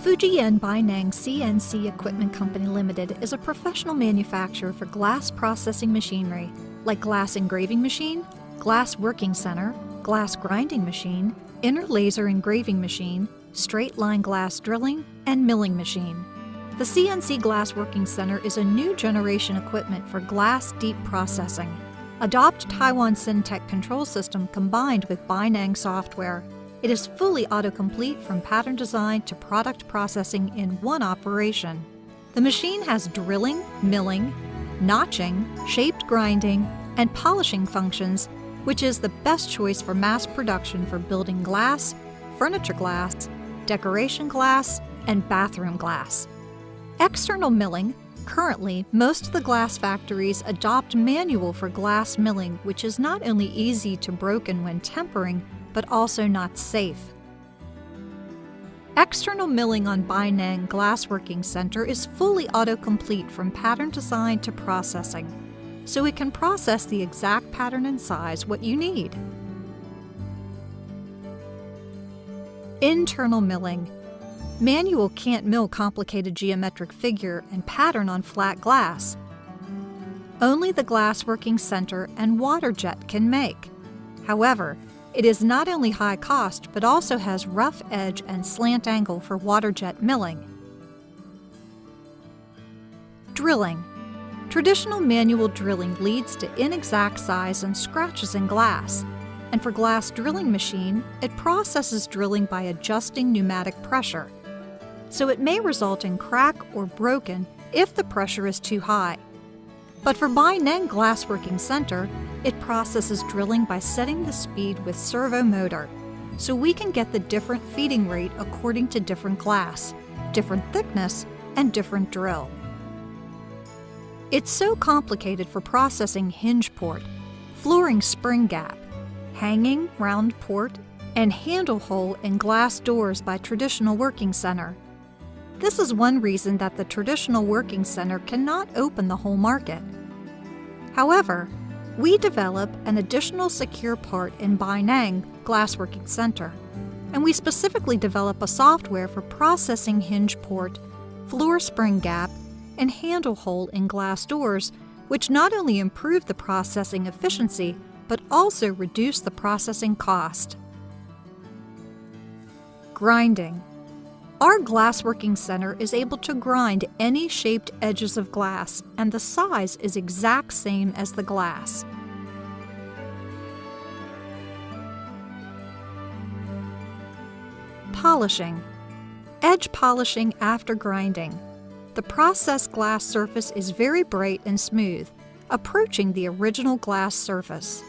Fujian Bainang CNC Equipment Company Limited is a professional manufacturer for glass processing machinery like glass engraving machine, glass working center, glass grinding machine, inner laser engraving machine, straight line glass drilling, and milling machine. The CNC Glass Working Center is a new generation equipment for glass deep processing. Adopt Taiwan Syntec control system combined with Bainang software. It is fully autocomplete from pattern design to product processing in one operation. The machine has drilling, milling, notching, shaped grinding, and polishing functions, which is the best choice for mass production for building glass, furniture glass, decoration glass, and bathroom glass. External milling. Currently, most of the glass factories adopt manual for glass milling, which is not only easy to broken when tempering, but also not safe. External milling on Bainang Glass Working Center is fully autocomplete from pattern design to processing, so it can process the exact pattern and size what you need. Internal milling. Manual can't mill complicated geometric figure and pattern on flat glass. Only the Glass Working Center and water jet can make. However, it is not only high cost, but also has rough edge and slant angle for water jet milling. Drilling. Traditional manual drilling leads to inexact size and scratches in glass. And for glass drilling machine, it processes drilling by adjusting pneumatic pressure. So it may result in crack or broken if the pressure is too high. But for Bainang Glass Working Center, it processes drilling by setting the speed with servo motor, so we can get the different feeding rate according to different glass, different thickness, and different drill. It's so complicated for processing hinge port, flooring spring gap, hanging round port, and handle hole in glass doors by traditional working center. This is one reason that the traditional working center cannot open the whole market. However, we develop an additional secure part in Bainang Glass Working Center, and we specifically develop a software for processing hinge port, floor spring gap, and handle hole in glass doors, which not only improve the processing efficiency, but also reduce the processing cost. Grinding. Our Glass Working Center is able to grind any shaped edges of glass, and the size is exact same as the glass. Polishing. Edge polishing after grinding. The processed glass surface is very bright and smooth, approaching the original glass surface.